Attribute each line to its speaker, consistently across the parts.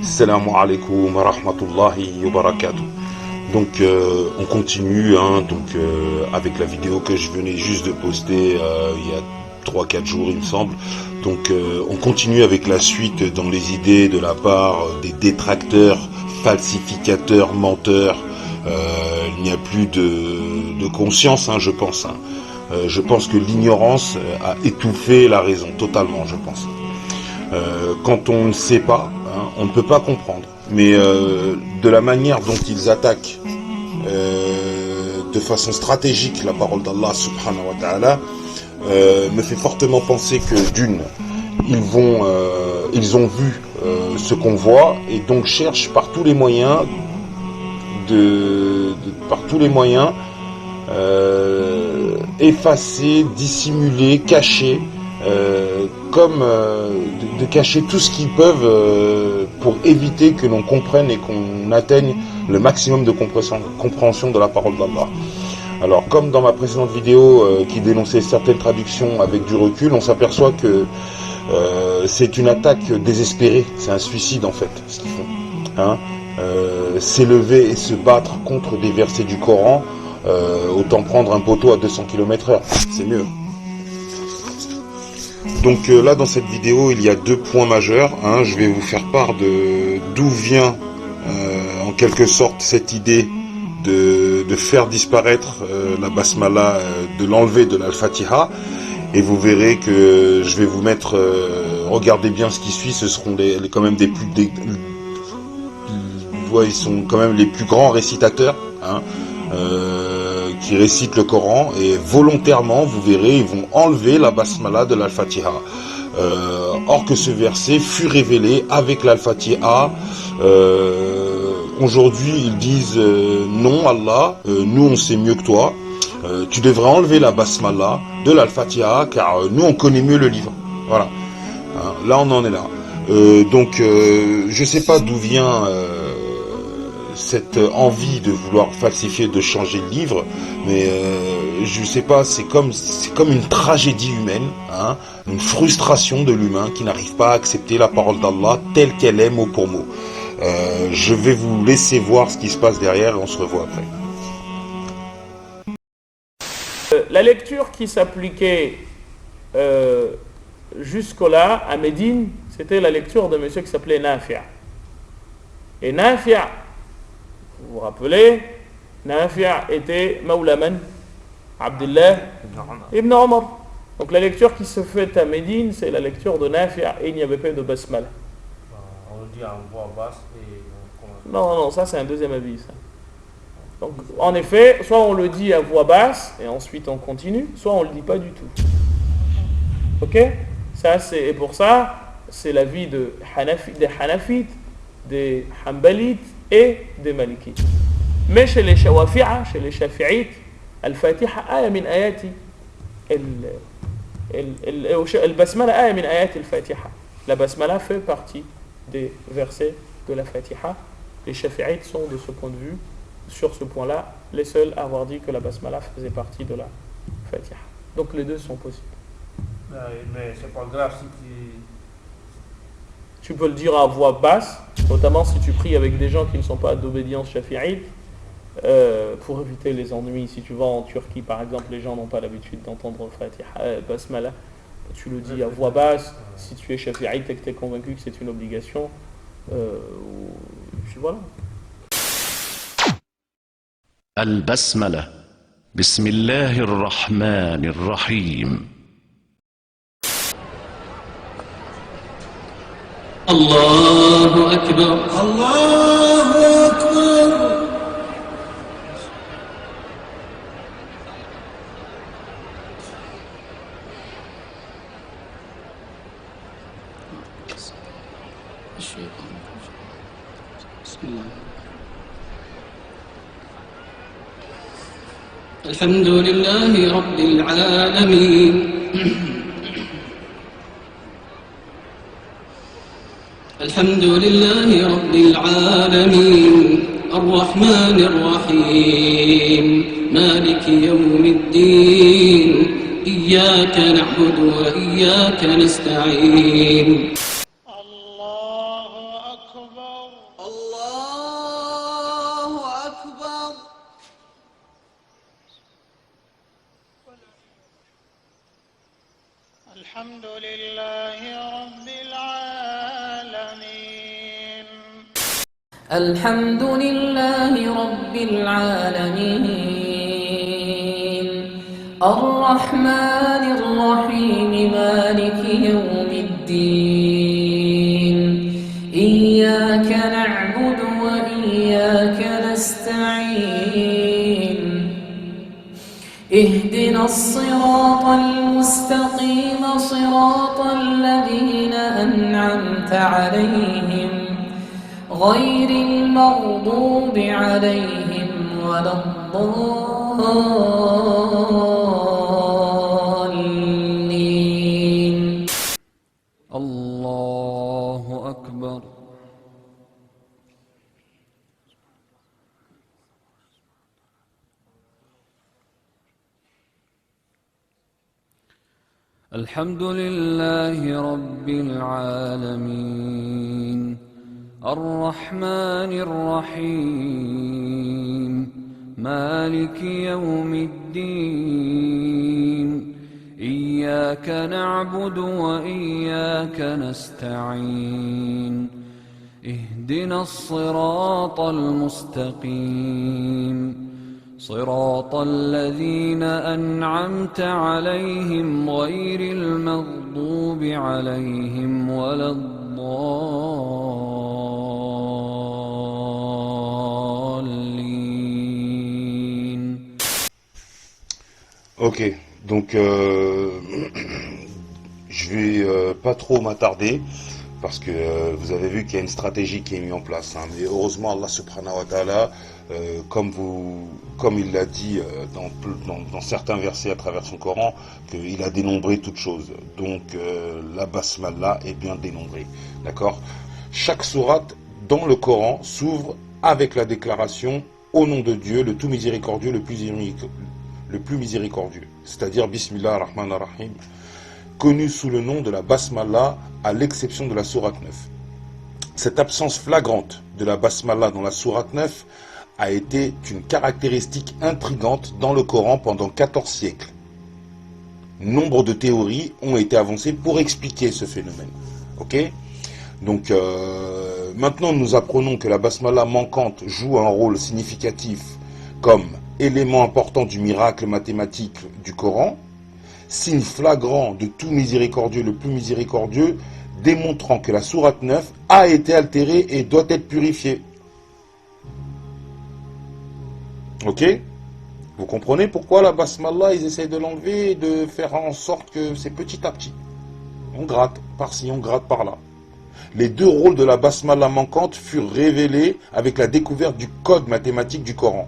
Speaker 1: Assalamu alaikum wa rahmatullahi wa barakatuh. Donc on continue avec la vidéo que je venais juste de poster il y a 3-4 jours il me semble. Donc on continue avec la suite dans les idées de la part des détracteurs, falsificateurs, menteurs. Il n'y a plus de conscience, je pense. Je pense que l'ignorance a étouffé la raison totalement, je pense. Quand on ne sait pas, on ne peut pas comprendre. Mais de la manière dont ils attaquent de façon stratégique la parole d'Allah subhanahu wa ta'ala me fait fortement penser que d'une, ils ont vu ce qu'on voit et donc cherchent par tous les moyens effacer, dissimuler, cacher, de cacher tout ce qu'ils peuvent pour éviter que l'on comprenne et qu'on atteigne le maximum de compréhension de la parole d'Allah. Alors, comme dans ma précédente vidéo qui dénonçait certaines traductions avec du recul, on s'aperçoit que c'est une attaque désespérée, c'est un suicide en fait, ce qu'ils font. S'élever et se battre contre des versets du Coran, autant prendre un poteau à 200 km/h, c'est mieux. Donc là dans cette vidéo il y a deux points majeurs. Je vais vous faire part de d'où vient en quelque sorte cette idée de faire disparaître la basmala, de l'enlever de l'Al-Fatiha, et vous verrez que je vais vous mettre, regardez bien ce qui suit, ce seront quand même ils sont quand même les plus grands récitateurs qui récitent le Coran, et volontairement vous verrez ils vont enlever la basmala de l'Al-Fatiha, or que ce verset fut révélé avec l'Al-Fatiha. Aujourd'hui ils disent non Allah, nous on sait mieux que toi, tu devrais enlever la basmala de l'Al-Fatiha car nous on connaît mieux le livre. Voilà, là on en est là. Donc je sais pas d'où vient cette envie de vouloir falsifier, de changer le livre, mais je sais pas, c'est comme une tragédie humaine, une frustration de l'humain qui n'arrive pas à accepter la parole d'Allah telle qu'elle est, mot pour mot. Je vais vous laisser voir ce qui se passe derrière et on se revoit après.
Speaker 2: La lecture qui s'appliquait jusque-là à Médine, c'était la lecture de monsieur qui s'appelait Nafi'. Et Nafi', vous vous rappelez, Nafi' était Maulaman Abdullah ibn Omar. Donc la lecture qui se fait à Médine, c'est la lecture de Nafi' et il n'y avait pas de basmala.
Speaker 3: On le dit en voix basse et on commence.
Speaker 2: Non, ça c'est un deuxième avis. Ça. Donc en effet, soit on le dit à voix basse et ensuite on continue, soit on ne le dit pas du tout. Ok ? Et pour ça, c'est l'avis des Hanafites, des Hanbalites et des Malikites. Mais chez les Shawafi'a, chez les Shafi'ites, Al-Fatiha aya min ayati Al-Basmala aya min ayati Al-Fatiha. La Basmala fait partie des versets de la Fatiha. Les Shafi'ites sont de ce point de vue, sur ce point-là, les seuls à avoir dit que la Basmala faisait partie de la Fatiha. Donc les deux sont possibles.
Speaker 3: Mais c'est pas grave si
Speaker 2: tu peux le dire à voix basse, notamment si tu pries avec des gens qui ne sont pas d'obédience shafi'ite, pour éviter les ennuis. Si tu vas en Turquie par exemple, les gens n'ont pas l'habitude d'entendre Fatiha, Basmala, tu le dis à voix basse. Si tu es shafi'ite et que tu es convaincu que c'est une obligation, puis voilà.
Speaker 4: Al-Basmala. Bismillahir Rahmanir Rahim.
Speaker 5: الله أكبر الله أكبر بسم الله الحمد لله رب العالمين الحمد لله رب العالمين الرحمن الرحيم مالك يوم الدين إياك نعبد وإياك نستعين
Speaker 6: الله أكبر
Speaker 5: الحمد لله رب العالمين الرحمن الرحيم مالك يوم الدين إياك نعبد وإياك نستعين اهدنا الصراط المستقيم صراط الذين أنعمت عليهم غير المغضوب عليهم ولا الضالين
Speaker 6: الله أكبر. الحمد لله رب العالمين الرحمن الرحيم مالك يوم الدين إياك نعبد وإياك نستعين اهدنا الصراط المستقيم صراط الذين أنعمت عليهم غير المغضوب عليهم ولا الضالين.
Speaker 1: Ok, donc je vais pas trop m'attarder parce que vous avez vu qu'il y a une stratégie qui est mise en place. Hein, mais heureusement, Allah subhanahu wa ta'ala, comme il l'a dit dans certains versets à travers son Coran, qu'il a dénombré toutes choses. Donc la basmala est bien dénombrée. D'accord ? Chaque sourate dans le Coran s'ouvre avec la déclaration au nom de Dieu, le tout miséricordieux, le plus miséricordieux. C'est-à-dire Bismillah ar-Rahman ar-Rahim, connu sous le nom de la basmala à l'exception de la sourate 9. Cette absence flagrante de la basmala dans la sourate 9 a été une caractéristique intrigante dans le Coran pendant 14 siècles. Nombre de théories ont été avancées pour expliquer ce phénomène. Ok ? Donc maintenant nous apprenons que la basmala manquante joue un rôle significatif comme élément important du miracle mathématique du Coran, signe flagrant de tout miséricordieux, le plus miséricordieux, démontrant que la sourate 9 a été altérée et doit être purifiée. Ok ? Vous comprenez pourquoi la basmala, ils essayent de l'enlever et de faire en sorte que c'est petit à petit. On gratte par-ci, on gratte par-là. Les deux rôles de la basmala manquante furent révélés avec la découverte du code mathématique du Coran.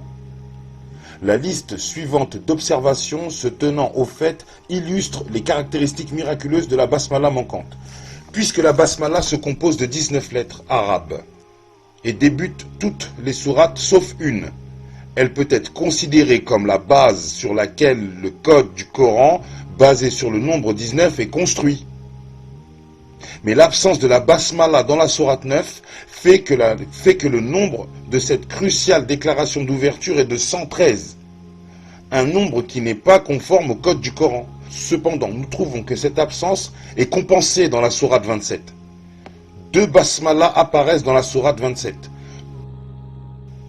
Speaker 1: La liste suivante d'observations se tenant au fait illustre les caractéristiques miraculeuses de la basmala manquante. Puisque la basmala se compose de 19 lettres arabes et débute toutes les sourates sauf une, elle peut être considérée comme la base sur laquelle le code du Coran, basé sur le nombre 19, est construit. Mais l'absence de la basmala dans la sourate 9 fait que le nombre de cette cruciale déclaration d'ouverture est de 113. Un nombre qui n'est pas conforme au code du Coran. Cependant, nous trouvons que cette absence est compensée dans la sourate 27. Deux basmalas apparaissent dans la sourate 27.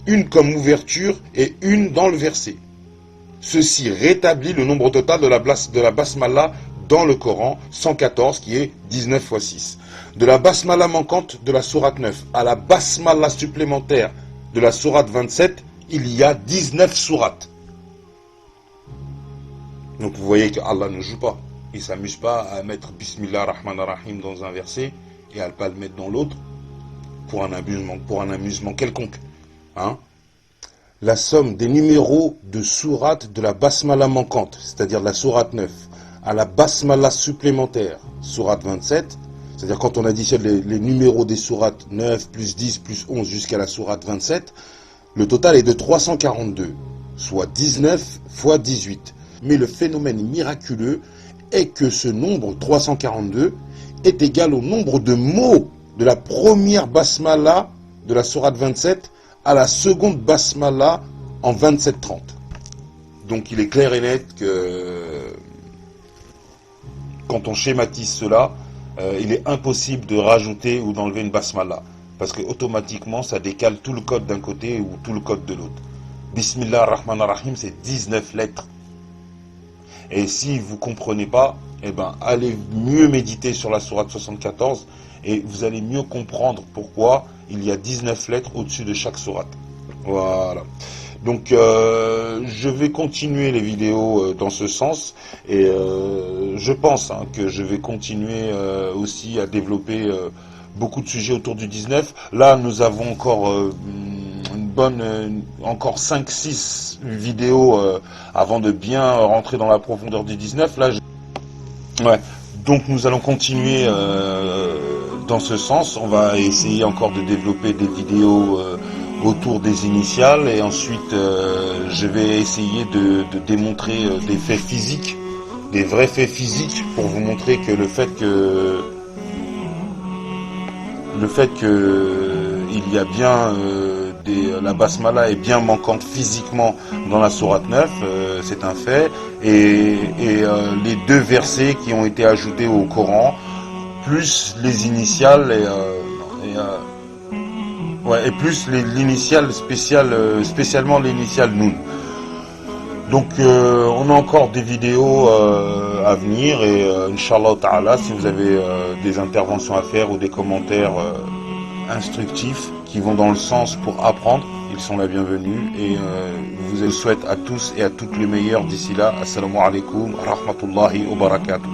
Speaker 1: Une comme ouverture et une dans le verset. Ceci rétablit le nombre total de la basmala dans le Coran, 114, qui est 19 fois 6. De la basmala manquante de la sourate 9 à la basmala supplémentaire de la sourate 27, il y a 19 sourates. Donc vous voyez que Allah ne joue pas. Il ne s'amuse pas à mettre Bismillah ar-Rahman ar-Rahim dans un verset et à ne pas le mettre dans l'autre pour un amusement quelconque. Hein? La somme des numéros de sourates de la basmala manquante, c'est-à-dire la sourate 9, à la basmala supplémentaire, sourate 27, c'est-à-dire quand on additionne les numéros des sourates 9 plus 10 plus 11 jusqu'à la sourate 27, le total est de 342, soit 19 fois 18. Mais le phénomène miraculeux est que ce nombre 342 est égal au nombre de mots de la première basmala de la sourate 27 à la seconde basmala en 27-30. Donc il est clair et net que quand on schématise cela, il est impossible de rajouter ou d'enlever une basmala. parce que automatiquement ça décale tout le code d'un côté ou tout le code de l'autre. Bismillah ar-Rahman ar-Rahim, c'est 19 lettres. Et si vous comprenez pas, eh ben, allez mieux méditer sur la sourate 74 et vous allez mieux comprendre pourquoi il y a 19 lettres au-dessus de chaque sourate. Voilà. Donc je vais continuer les vidéos dans ce sens et je pense que je vais continuer aussi à développer beaucoup de sujets autour du 19. Là nous avons encore encore 5-6 vidéos avant de bien rentrer dans la profondeur du 19. Là, ouais. Donc nous allons continuer dans ce sens. On va essayer encore de développer des vidéos autour des initiales et ensuite je vais essayer de démontrer des faits physiques, des vrais faits physiques pour vous montrer que le fait que il y a bien la basmala est bien manquante physiquement dans la sourate 9, c'est un fait, et les 2 versets qui ont été ajoutés au Coran, plus les initiales et plus l'initiale spécialement l'initiale Nun. Donc on a encore des vidéos à venir et Inch'Allah Ta'ala, si vous avez des interventions à faire ou des commentaires instructifs qui vont dans le sens pour apprendre, ils sont la bienvenue et je vous souhaite à tous et à toutes les meilleurs d'ici là. Assalamu alaikum wa rahmatullahi wa barakatuh.